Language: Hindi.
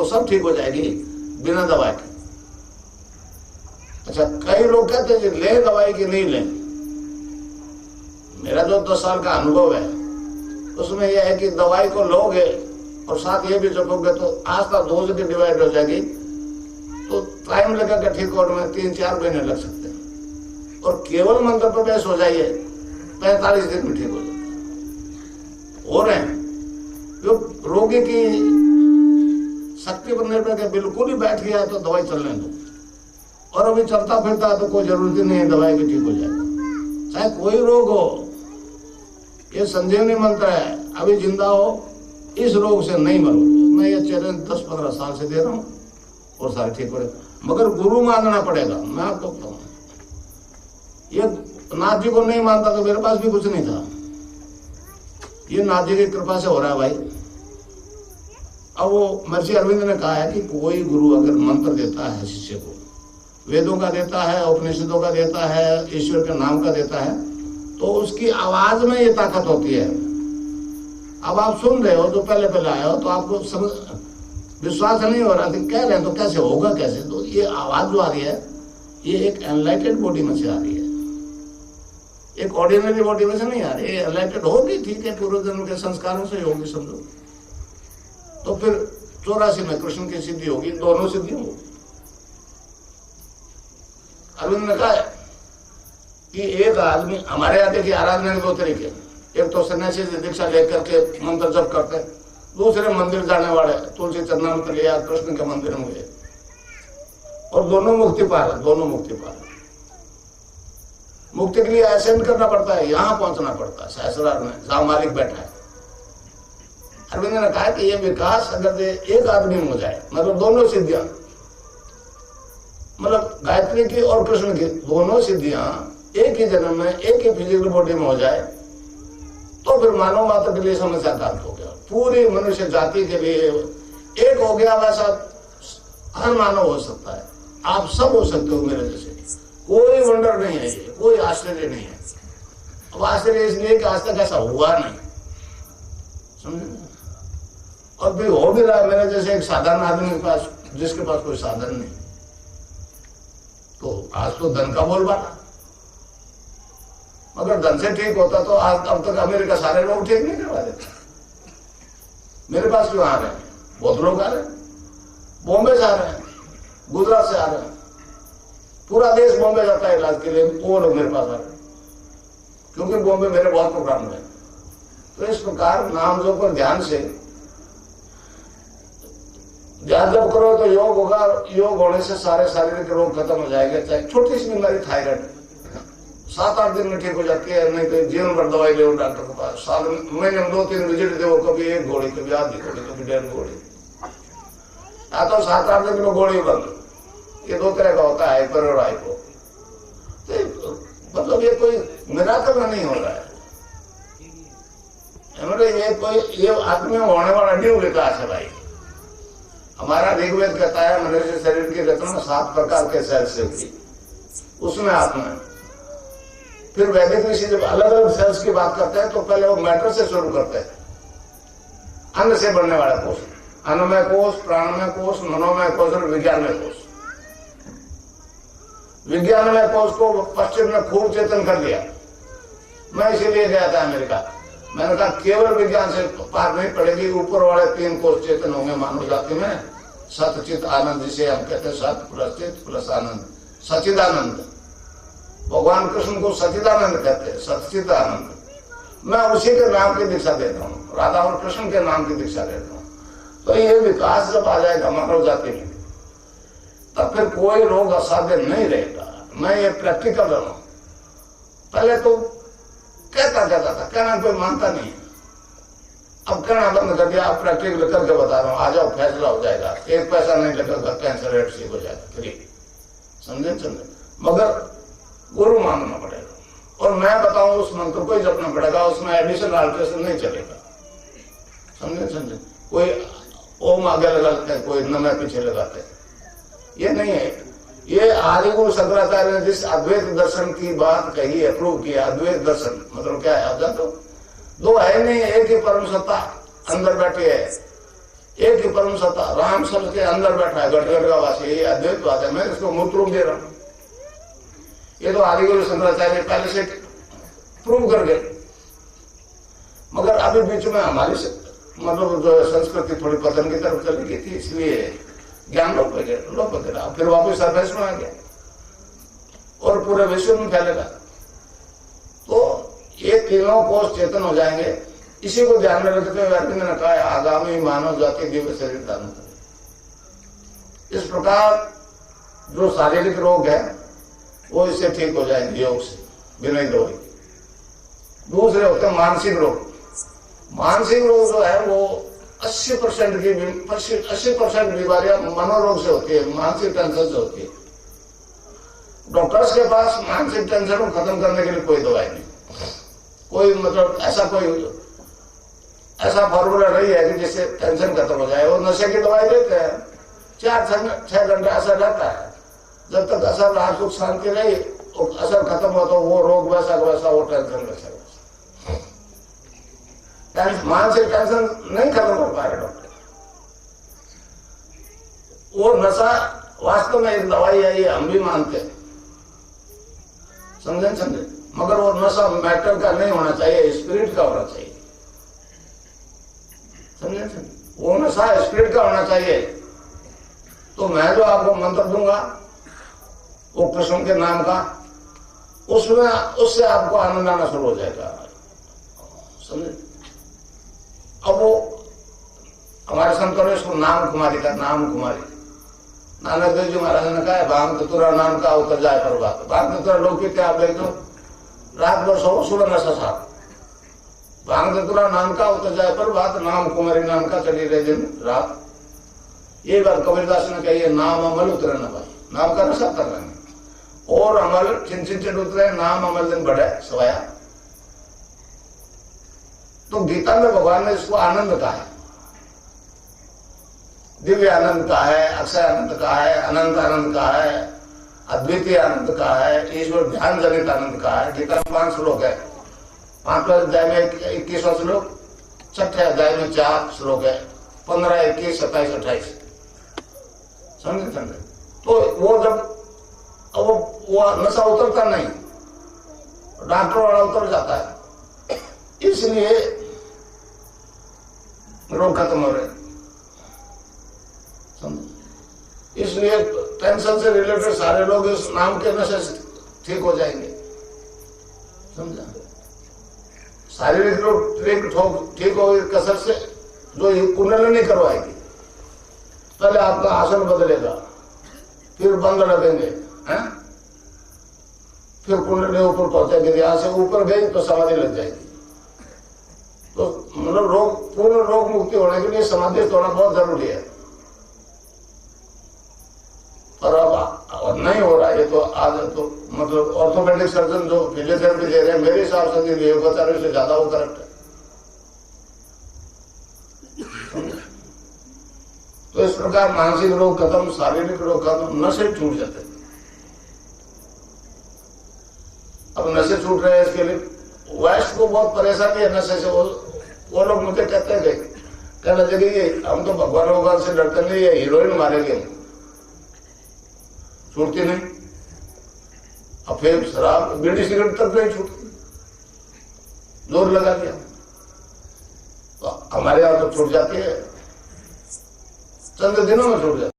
सब ठीक हो जाएगी बिना दवा के। अच्छा, कई लोग कहते हैं ले दवाई की नहीं ले। मेरा जो 10 साल का अनुभव है उसमें यह है कि दवाई को लोगे और साथ ये भी जपोगे तो आस्था 2 जगह डिवाइड हो जाएगी, तो टाइम लगेगा ठीक होने में, 3-4 महीने लग सकते हैं। और केवल मंत्र पर बेस हो जाइए 45 दिन में ठीक हो जाता है। हो रहे हैं जो रोगी की शक्ति पर निर्भर है, बिल्कुल ही बैठ गया तो दवाई चलने दो, और अभी चलता फिरता है तो कोई जरूरत ही नहीं है दवाई की, ठीक हो जाएगा। चाहे कोई रोग हो, ये संजीवनी मंत्र है, अभी जिंदा हो इस रोग से नहीं मरोगे। मैं ये चैलेंज 10-15 साल से दे रहा हूँ और सारे ठीक हो रहे, मगर गुरु मानना पड़ेगा। मैं आपको बताऊँ, ये नाथ जी को नहीं मानता तो मेरे पास भी कुछ नहीं था। ये नाथ जी की कृपा से हो रहा है भाई। अब वो महर्षि अरविंद ने कहा है कि कोई गुरु अगर मंत्र देता है शिष्य को, वेदों का देता है, उपनिषदों का देता है, ईश्वर के नाम का देता है, तो उसकी आवाज में ये ताकत होती है। अब आप सुन रहे हो, जो पहले पहले आए हो तो आपको समझ विश्वास नहीं हो रहा कि कह रहे हैं तो कैसे होगा, कैसे? तो ये आवाज जो आ रही है ये एक एनलाइटेड बॉडी में से आ रही है, एक ऑर्डिनरी बॉडी में से नहीं आ रही है। एनलाइटेड होगी, ठीक है, पूर्व जन्म के संस्कारों से होगी समझो, तो फिर 84 में कृष्ण की सिद्धि होगी, दोनों सिद्धि होगी। अरविंद ने कहा है कि एक आदमी, हमारे यहाँ देखिए आराधना के 2 तरीके, एक तो सन्यासी से दीक्षा लेकर के मंत्र जप करते हैं, दूसरे मंदिर जाने वाले तुलसी चरणामृत लिया, कृष्ण के मंदिर में गए, और दोनों मुक्ति पा रहे, दोनों मुक्ति पा रहे। मुक्ति के लिए असेंड करना पड़ता है, यहां पहुंचना पड़ता है सहस्रार में जहां मालिक बैठा है। अरविंद ने कहा कि ये विकास अगर एक आदमी में हो जाए, मतलब दोनों सिद्धियां, मतलब गायत्री की और कृष्ण की दोनों सिद्धियां एक ही जन्म में एक ही फिजिकल बॉडी में हो जाए, तो फिर मानव मात्र के लिए समस्या कांत हो गया। पूरी मनुष्य जाति के लिए एक हो गया, वैसा हर मानव हो सकता है। आप सब हो सकते हो मेरे जैसे, कोई वंडर नहीं है, ये कोई आश्चर्य नहीं है। अब आश्चर्य इसलिए कि आज तक ऐसा हुआ नहीं, समझे? और भी हो भी रहा है मेरे जैसे एक साधारण आदमी के पास, जिसके पास कोई साधन नहीं, तो आज तो धन का बोलबाला। मगर धन से ठीक होता तो आज अब तक अमेरिका सारे लोग ठीक नहीं करवा देते। मेरे पास क्यों आ रहे हैं? बहुत लोग आ रहे हैं, बॉम्बे से आ रहे हैं, गुजरात से आ रहे हैं, पूरा देश बॉम्बे जाता है इलाज के लिए, वो लोग मेरे पास आ रहे हैं, क्योंकि बॉम्बे मेरे बहुत प्रोग्राम है। तो इस प्रकार नाम जो पर ध्यान से ध्यान जब करो तो योग होगा, योग होने से सारे शारीरिक रोग खत्म हो जाएंगे। चाहे छोटी सी बीमारी थायराइड 7-8 दिन में ठीक हो जाती है, नहीं तो जीवन भर दवाई ले डॉक्टर के पास, साल महीने में 2-3 विजिट दो, कभी 1 गोली, कभी आधी गोली, कभी 1.5 गोली, या तो 7-8 दिन में गोली बंद। ये 2 तरह का होता है, हाइपर और हाइपो। तो मतलब ये कोई मिराकल नहीं हो रहा है, ये कोई ये आदमी में होने वाला न्यू विकास है भाई। हमारा ऋग्वेद कहता है मनुष्य शरीर की रचना 7 प्रकार के सेल से हुई, उसमें आत्मा है। फिर वैदिक ऋषि जब अलग अलग सेल्स की बात करते हैं तो पहले वो मैटर से शुरू करते हैं, अन्न से बनने वाला कोष, अन्नमय कोष, प्राणमय कोष, मनोमय कोष और विज्ञानमय कोष। विज्ञानमय कोष को पश्चिम में खूब चेतन कर दिया। मैं इसीलिए गया था अमेरिका, मैंने कहा केवल विज्ञान से पार नहीं पड़ेगी, ऊपर वाले 3 कोष चेतन होंगे मानव जाति में, सत चित आनंद, जिसे हम कहते हैं सत प्लस चित प्लस आनंद, सचिदानंद। भगवान कृष्ण को सचिदानंद कहते हैं, सचिद आनंद। मैं उसी के नाम की दीक्षा देता हूँ, राधा और कृष्ण के नाम की दीक्षा देता हूँ। तो ये विकास जब आ जाएगा मानव जाति में, तब फिर कोई रोग असाध्य नहीं रहेगा। मैं ये प्रैक्टिकल रहा हूं, पहले तो कहता था, कहना कोई मानता नहीं, अब कहना बंद कर दिया, अब प्रैक्टिकल करके बता रहा हूँ। आ जाओ, फैसला हो जाएगा, 1 पैसा नहीं लगेगा, कैंसर रेट ठीक हो जाएगा, फ्री, समझे? मगर गुरु मानना पड़ेगा, और मैं बताऊं उस मंत्र को ही जपना पड़ेगा, उसमें एडिशनल अल्ट्रेशन नहीं चलेगा, समझे? कोई ओम आगे लगाते हैं, कोई नमः पीछे लगाते हैं, ये नहीं है। ये आदिगुरु शंकराचार्य ने जिस अद्वैत दर्शन की बात कही है, प्रूव किया। अद्वैत दर्शन मतलब क्या है आप जानते हो? 2 है नहीं, एक ही परम सत्ता अंदर बैठी है, एक ही परम सत्ता राम सबके अंदर बैठा है, घट घट का वासी, ये अद्वैतवाद है। मैं इसको मूर्त रूप दे रहा हूं। ये तो आदिगुरु शंकराचार्य पहले से प्रूव कर गए। मगर अभी बीच में हमारी मतलब जो संस्कृति थोड़ी पतन की तरफ चली गई थी, इसलिए ज्ञान लोप हो गया, फिर वापस सरफेस में आ गया और पूरे विश्व में फैलेगा। तो ये तीनों कोष चेतन हो जाएंगे। इसी को ध्यान में रखते हुए अरविंद ने कहा आगामी मानव जाति दिव्य शरीर दान करे। इस प्रकार जो शारीरिक रोग है वो इससे ठीक हो जाएंगे योग से, बिना दवाई। दूसरे होते हैं मानसिक रोग। मानसिक रोग जो है वो 80% बीमारियां मनोरोग से होती है, मानसिक टेंशन से होती है। डॉक्टर्स के पास मानसिक टेंशन को खत्म करने के लिए कोई दवाई नहीं, कोई मतलब ऐसा फॉर्मूला नहीं है कि जिससे टेंशन खत्म हो जाए। वो नशे की दवाई देते हैं, 4-6 घंटे असर रहता है। जब तक असर रहा, सुख शांति रही, असर खत्म हो तो वो रोग वैसा वैसा, वो टेंशन वैसा। मानसिक टेंशन नहीं खत्म कर पा रहे डॉक्टर। वो नशा वास्तव में एक दवाई है, ये हम भी मानते हैं, समझे। मगर वो नशा मैटर का नहीं होना चाहिए, स्पिरिट का होना चाहिए, समझे। वो नशा स्पिरिट का होना चाहिए। तो मैं जो आपको मंत्र दूंगा वो कृष्ण के नाम का, उससे आपको आनंद आना शुरू हो जाएगा, समझे। अब वो हमारे संतों ने इसको नाम कुमारी का, नाम कुमारी। नानक देव जी महाराज ने कहा भांग तुरा नाम का उतर जाए पर बात। भांग तुरा लोग कहते आप देख दो, रात भर सो सुबह नशा साथ। भांग तुरा नाम का उतर जाए पर बात, नाम कुमारी नाम का चली रहे दिन रात। ये बात कबीरदास ने कही है, नाम अमल उतरे न भाई, नाम का नशा कर रहे हैं और अमल चिन उतरे, नाम अमल दिन बढ़े सवाया। तो गीता में भगवान ने इसको आनंद कहा है, दिव्य आनंद का है, अक्षय आनंद का है, अनंत आनंद का है, अद्वितीय आनंद का है, ईश्वर ध्यान जनित आनंद का है। गीता में 5 श्लोक है, 5वें अध्याय में 21वां श्लोक, 6ठे अध्याय में 4 श्लोक है, 15, 21, 27, 28, समझे। तो वो जब वो नशा उतरता नहीं, डॉक्टर वाला उतर जाता है, इसलिए रोग खत्म हो रहे। इसलिए टेंशन से रिलेटेड सारे लोग इस नाम के नशे से ठीक हो जाएंगे, समझा। शारीरिक रोग ठीक होगी कसरत से, जो कुंडलिनी करवाएगी। पहले आपका आसन बदलेगा, फिर बंद लगेंगे, हैं? फिर कुंडली ऊपर पहुंचेगी, यहां से ऊपर गई तो समाधि लग जाएगी। तो मतलब पूर्ण रोग मुक्ति होने के लिए समाधि तोड़ना बहुत जरूरी है। पर अब नहीं हो रहा है। ये तो आज तो मतलब ऑर्थोपेडिक सर्जन जो फिजियोथेरेपी दे रहे हैं, मेरे हिसाब से योगाचार्य से ज्यादा वो करेक्ट है। तो इस प्रकार मानसिक रोग खत्म, शारीरिक रोग खत्म, नशे छूट जाते। अब नशे छूट रहे हैं, इसके लिए वेस्ट को बहुत परेशानी है नशे से। वो लोग मुझे कहते थे, कहने लगे हम तो भगवान से डरते नहीं, ये हीरोइन मारेंगे, छूटती नहीं। अब फिर शराब बीड़ी सिगरेट तक नहीं छूटती, जोर लगा दिया। तो हमारे यहाँ तो छूट जाती है, चंद दिनों में छूट जाती है।